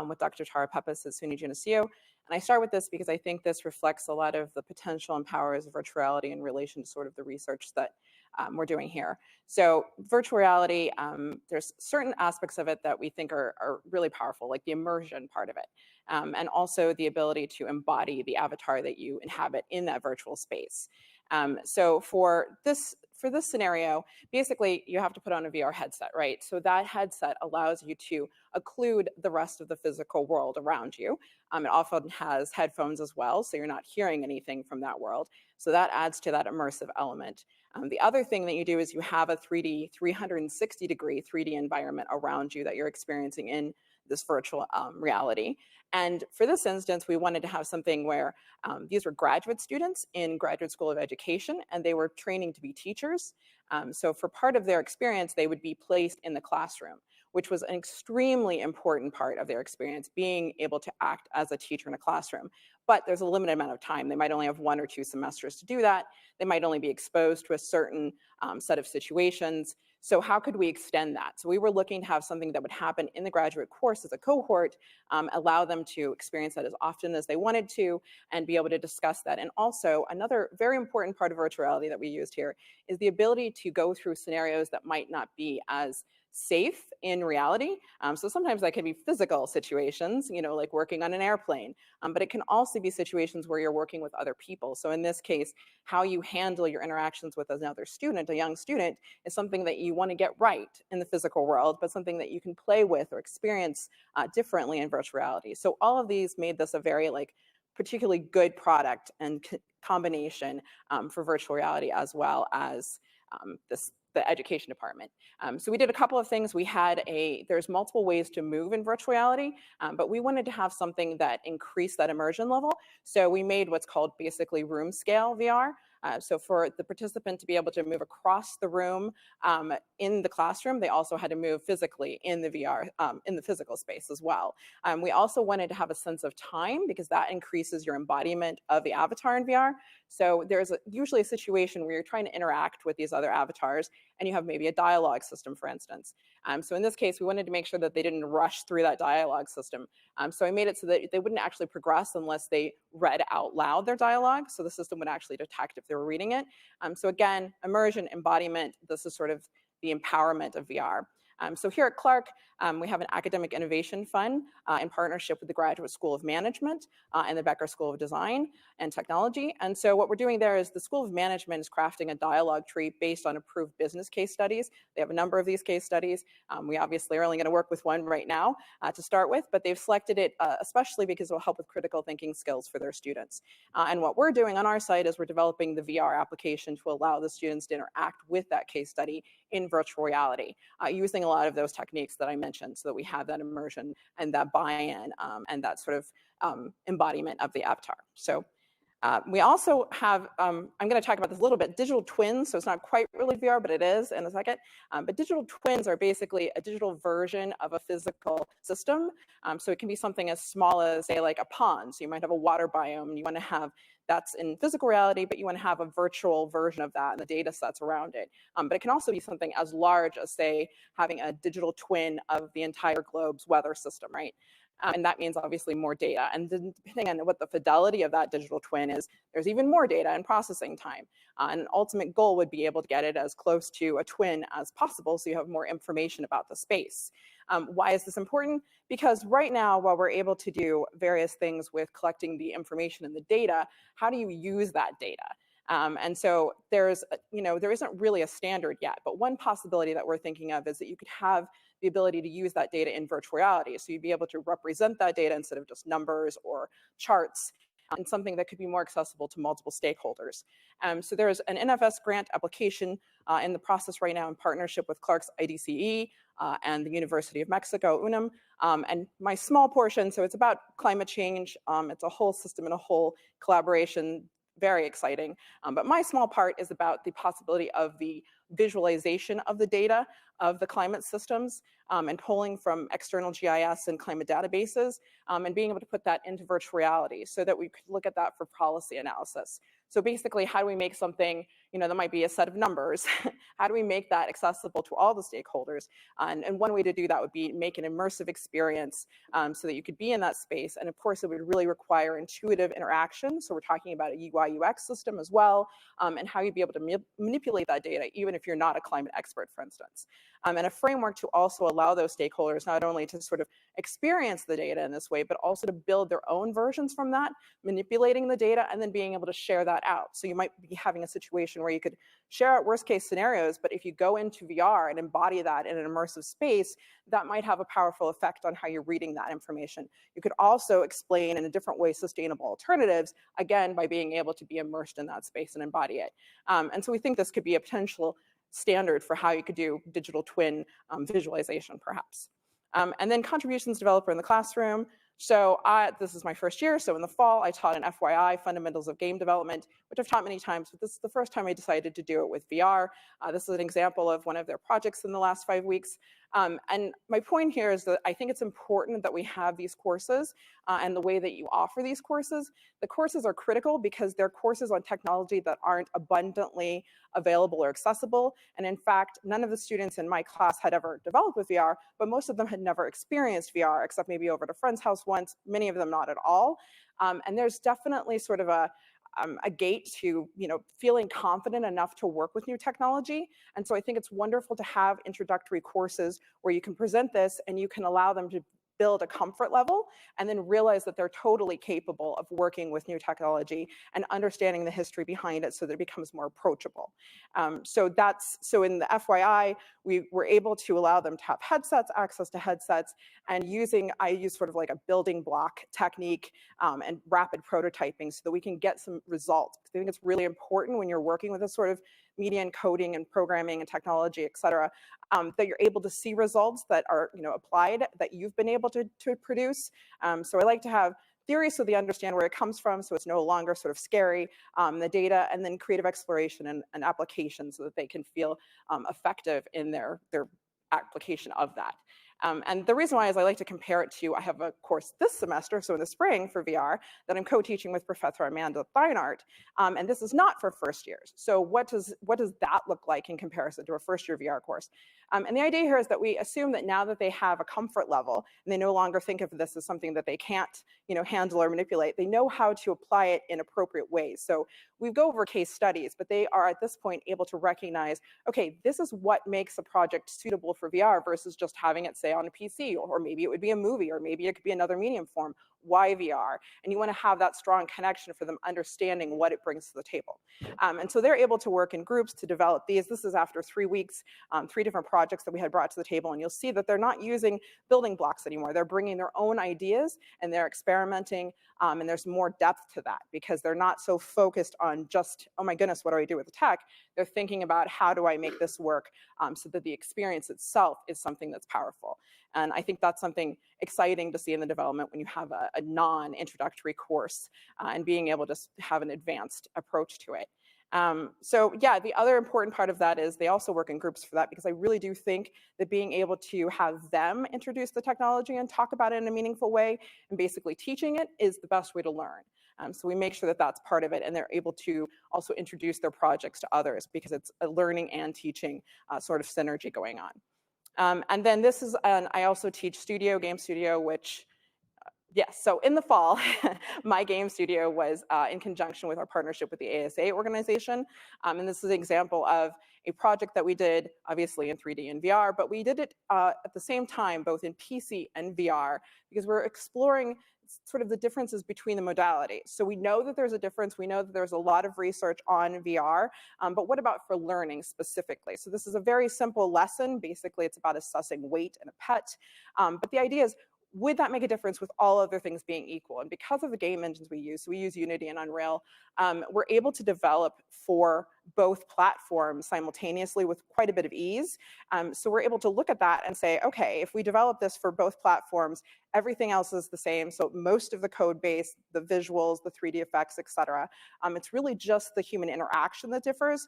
with Dr. Tara Peppas at SUNY Geneseo. And I start with this because I think this reflects a lot of the potential and powers of virtual reality in relation to sort of the research that we're doing here. So virtual reality, there's certain aspects of it that we think are really powerful, like the immersion part of it, and also the ability to embody the avatar that you inhabit in that virtual space. So for this scenario, basically you have to put on a VR headset, right? So that headset allows you to occlude the rest of the physical world around you. It often has headphones as well, so you're not hearing anything from that world. So that adds to that immersive element. The other thing that you do is you have a 360-degree 3D environment around you that you're experiencing in this virtual reality. And for this instance, we wanted to have something where these were graduate students in Graduate School of Education, and they were training to be teachers. So for part of their experience, they would be placed in the classroom, which was an extremely important part of their experience, being able to act as a teacher in a classroom. But there's a limited amount of time. They might only have 1 or 2 semesters to do that. They might only be exposed to a certain set of situations. So how could we extend that? So we were looking to have something that would happen in the graduate course as a cohort, allow them to experience that as often as they wanted to, and be able to discuss that. And also, another very important part of virtual reality that we used here is the ability to go through scenarios that might not be as safe in reality. So sometimes that can be physical situations, like working on an airplane, but it can also be situations where you're working with other people. So in this case, how you handle your interactions with another student, a young student, is something that you want to get right in the physical world, but something that you can play with or experience differently in virtual reality. So all of these made this a very particularly good product and combination for virtual reality, as well as the education department. So we did a couple of things. There's multiple ways to move in virtual reality, but we wanted to have something that increased that immersion level. So we made what's called basically room scale VR. So for the participant to be able to move across the room in the classroom, they also had to move physically in the VR, in the physical space as well. We also wanted to have a sense of time, because that increases your embodiment of the avatar in VR. So there's usually a situation where you're trying to interact with these other avatars, and you have maybe a dialogue system, for instance. So in this case, we wanted to make sure that they didn't rush through that dialogue system. So I made it so that they wouldn't actually progress unless they read out loud their dialogue. So the system would actually detect if they were reading it. So again, immersion, embodiment, this is sort of the empowerment of VR. So here at Clark, we have an academic innovation fund in partnership with the Graduate School of Management and the Becker School of Design and Technology. And so what we're doing there is the School of Management is crafting a dialogue tree based on approved business case studies. They have a number of these case studies. We obviously are only going to work with one right now to start with, but they've selected it especially because it will help with critical thinking skills for their students. And what we're doing on our side is we're developing the VR application to allow the students to interact with that case study in virtual reality, using a lot of those techniques that I mentioned, so that we have that immersion and that buy-in and that sort of embodiment of the avatar. So we also have, I'm going to talk about this a little bit, digital twins. So it's not quite really VR, but it is in a second. But digital twins are basically a digital version of a physical system. So it can be something as small as, say, like a pond. So you might have a water biome, and you want to have that's in physical reality, but you want to have a virtual version of that and the data sets around it. But it can also be something as large as, say, having a digital twin of the entire globe's weather system, right? And that means obviously more data. And then depending on what the fidelity of that digital twin is, there's even more data and processing time. And an ultimate goal would be able to get it as close to a twin as possible, so you have more information about the space. Why is this important? Because right now, while we're able to do various things with collecting the information and the data, how do you use that data? And so there isn't really a standard yet, but one possibility that we're thinking of is that you could have the ability to use that data in virtual reality. So you'd be able to represent that data instead of just numbers or charts, and something that could be more accessible to multiple stakeholders. So there's an NFS grant application in the process right now in partnership with Clark's IDCE and the University of Mexico, UNAM. And my small portion, so it's about climate change. It's a whole system and a whole collaboration, very exciting. But my small part is about the possibility of the visualization of the data of the climate systems and pulling from external GIS and climate databases and being able to put that into virtual reality so that we could look at that for policy analysis. So basically, how do we make something, that might be a set of numbers, how do we make that accessible to all the stakeholders? And one way to do that would be make an immersive experience so that you could be in that space. And of course, it would really require intuitive interaction. So we're talking about a UI UX system as well, and how you'd be able to manipulate that data, even if you're not a climate expert, for instance. And a framework to also allow those stakeholders not only to sort of experience the data in this way, but also to build their own versions from that, manipulating the data, and then being able to share that out. So you might be having a situation where you could share out worst case scenarios, but if you go into VR and embody that in an immersive space, that might have a powerful effect on how you're reading that information. You could also explain in a different way sustainable alternatives, again, by being able to be immersed in that space and embody it. And so we think this could be a potential standard for how you could do digital twin visualization, perhaps. And then contributions developer in the classroom. So this is my first year, so in the fall I taught an FYI, Fundamentals of Game Development, which I've taught many times, but this is the first time I decided to do it with VR. This is an example of one of their projects in the last 5 weeks. And my point here is that I think it's important that we have these courses and the way that you offer these courses. The courses are critical because they're courses on technology that aren't abundantly available or accessible. And in fact, none of the students in my class had ever developed with VR, but most of them had never experienced VR, except maybe over at a friend's house once, many of them not at all. And there's definitely sort of a gate to feeling confident enough to work with new technology. And so I think it's wonderful to have introductory courses where you can present this and you can allow them to build a comfort level and then realize that they're totally capable of working with new technology and understanding the history behind it so that it becomes more approachable. So in the FYI, we were able to allow them to have headsets, access to headsets, and I use sort of like a building block technique and rapid prototyping so that we can get some results. I think it's really important when you're working with this sort of media and coding and programming and technology, et cetera, that you're able to see results that are applied, that you've been able to produce. So I like to have theory so they understand where it comes from, so it's no longer sort of scary, the data, and then creative exploration and application so that they can feel effective in their application of that. And the reason why is I like to compare it to, I have a course this semester, so in the spring for VR, that I'm co-teaching with Professor Amanda Theinart, and this is not for first years. So what does that look like in comparison to a first year VR course? And the idea here is that we assume that now that they have a comfort level, and they no longer think of this as something that they can't handle or manipulate, they know how to apply it in appropriate ways. So we go over case studies, but they are at this point able to recognize, okay, this is what makes a project suitable for VR versus just having it, say, on a PC, or maybe it would be a movie, or maybe it could be another medium form. Why VR? And you want to have that strong connection for them understanding what it brings to the table. And so they're able to work in groups to develop these. This is after 3 weeks, 3 different projects that we had brought to the table, and you'll see that they're not using building blocks anymore. They're bringing their own ideas and they're experimenting, and there's more depth to that because they're not so focused on just, oh my goodness, what do I do with the tech? They're thinking about how do I make this work so that the experience itself is something that's powerful. And I think that's something exciting to see in the development when you have a non-introductory course and being able to have an advanced approach to it. So yeah, the other important part of that is they also work in groups for that, because I really do think that being able to have them introduce the technology and talk about it in a meaningful way and basically teaching it is the best way to learn. So we make sure that that's part of it, and they're able to also introduce their projects to others because it's a learning and teaching sort of synergy going on. And then this is, I also teach game studio, which, yes, so in the fall, my game studio was in conjunction with our partnership with the ASA organization. And this is an example of a project that we did, obviously in 3D and VR, but we did it at the same time, both in PC and VR, because we're exploring sort of the differences between the modalities. So we know that there's a difference. We know that there's a lot of research on VR, but what about for learning specifically? So this is a very simple lesson. Basically, it's about assessing weight in a pet. But the idea is, would that make a difference with all other things being equal? And because of the game engines we use, so we use Unity and Unreal, we're able to develop for both platforms simultaneously with quite a bit of ease. So we're able to look at that and say, okay, if we develop this for both platforms, everything else is the same. So most of the code base, the visuals, the 3D effects, et cetera, it's really just the human interaction that differs.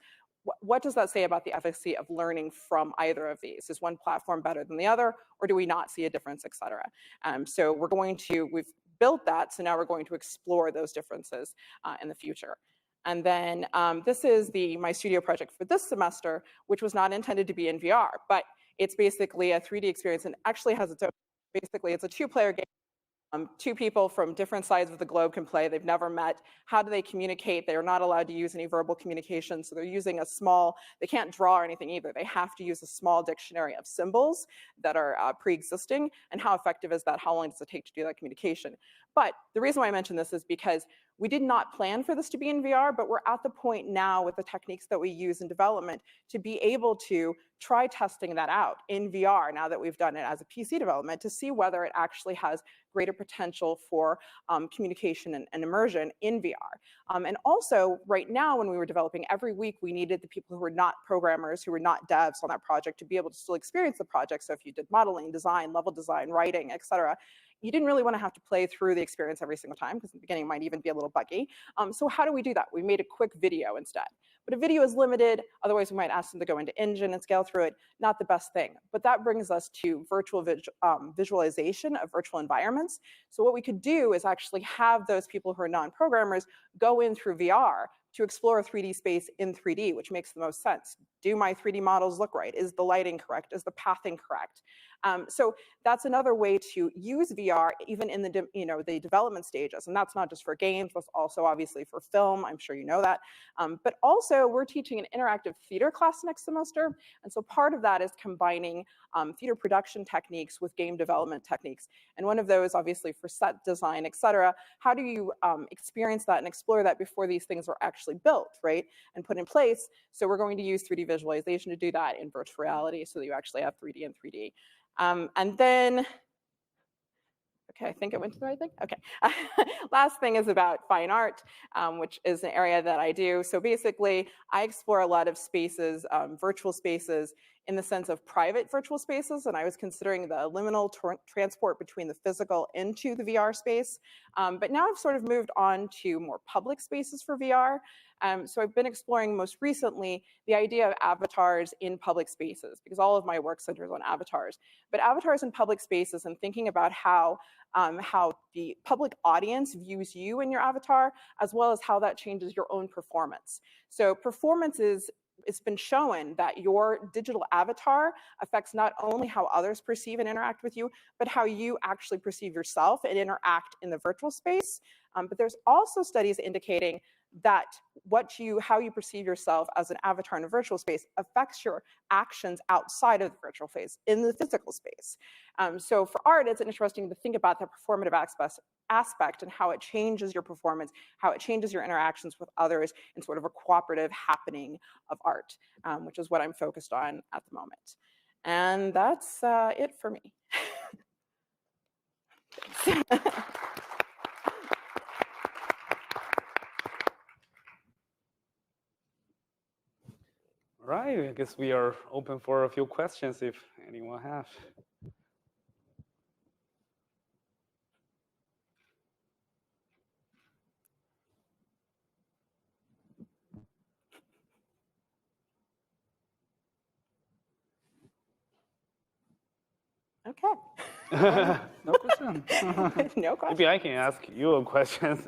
what does that say about the efficacy of learning from either of these? Is one platform better than the other, or do we not see a difference, et cetera? So we've built that, so now we're going to explore those differences in the future. And then this is my studio project for this semester, which was not intended to be in VR, but it's basically a 3D experience and actually has its own, basically it's a 2-player game. 2 people from different sides of the globe can play. They've never met. How do they communicate? They're not allowed to use any verbal communication, so they're using they can't draw or anything either. They have to use a small dictionary of symbols that are pre-existing, and how effective is that? How long does it take to do that communication? But the reason why I mention this is because we did not plan for this to be in VR, but we're at the point now with the techniques that we use in development to be able to try testing that out in VR now that we've done it as a PC development to see whether it actually has greater potential for communication and immersion in VR. And also, right now, when we were developing, every week we needed the people who were not programmers, who were not devs on that project to be able to still experience the project. So if you did modeling, design, level design, writing, et cetera, you didn't really want to have to play through the experience every single time, because in the beginning it might even be a little buggy. So how do we do that? We made a quick video instead. But a video is limited, otherwise we might ask them to go into Engine and scale through it. Not the best thing. But that brings us to virtual visualization of virtual environments. So what we could do is actually have those people who are non-programmers go in through VR to explore a 3D space in 3D, which makes the most sense. Do my 3D models look right? Is the lighting correct? Is the pathing correct? So that's another way to use VR even in the development stages. And that's not just for games, that's also obviously for film. I'm sure you know that. But also we're teaching an interactive theater class next semester. And so part of that is combining theater production techniques with game development techniques. And one of those, obviously, for set design, et cetera, how do you experience that and explore that before these things are actually built, right, and put in place? So we're going to use 3D visualization to do that in virtual reality so that you actually have 3D and 3D. And then, okay, I think I went to the right thing. Okay. Last thing is about fine art, which is an area that I do. So basically, I explore a lot of spaces, virtual spaces, in the sense of private virtual spaces, and I was considering the liminal transport between the physical into the VR space. But now I've sort of moved on to more public spaces for VR. So I've been exploring most recently the idea of avatars in public spaces, because all of my work centers on avatars. But avatars in public spaces and thinking about how the public audience views you and your avatar, as well as how that changes your own performance. So performance it's been shown that your digital avatar affects not only how others perceive and interact with you, but how you actually perceive yourself and interact in the virtual space. But there's also studies indicating that how you perceive yourself as an avatar in a virtual space affects your actions outside of the virtual space, in the physical space. So for art, it's interesting to think about the performative aspect and how it changes your performance, how it changes your interactions with others in sort of a cooperative happening of art, which is what I'm focused on at the moment. And that's it for me. Thanks. All right, I guess we are open for a few questions if anyone has. Okay. No question. No question. Maybe I can ask you a question.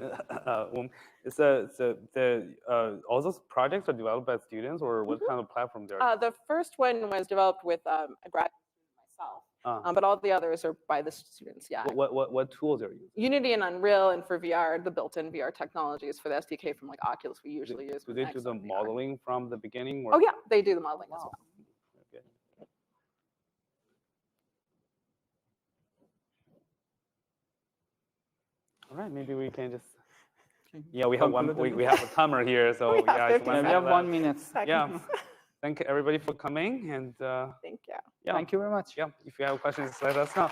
All those projects are developed by students, or what kind of platform they're? The first one was developed with a grad student myself, but all the others are by the students. Yeah. What tools are you using? Unity and Unreal, and for VR, the built-in VR technologies for the SDK from like Oculus we usually use. Do they do the modeling from the beginning? Or? Oh yeah, they do the modeling as well. Okay. All right, maybe we can just. Yeah, we have we have a timer here, so yeah, we have 1 minute. Yeah. Thank everybody for coming, and thank you. Yeah, Thank you very much. Yeah, if you have questions, let us know.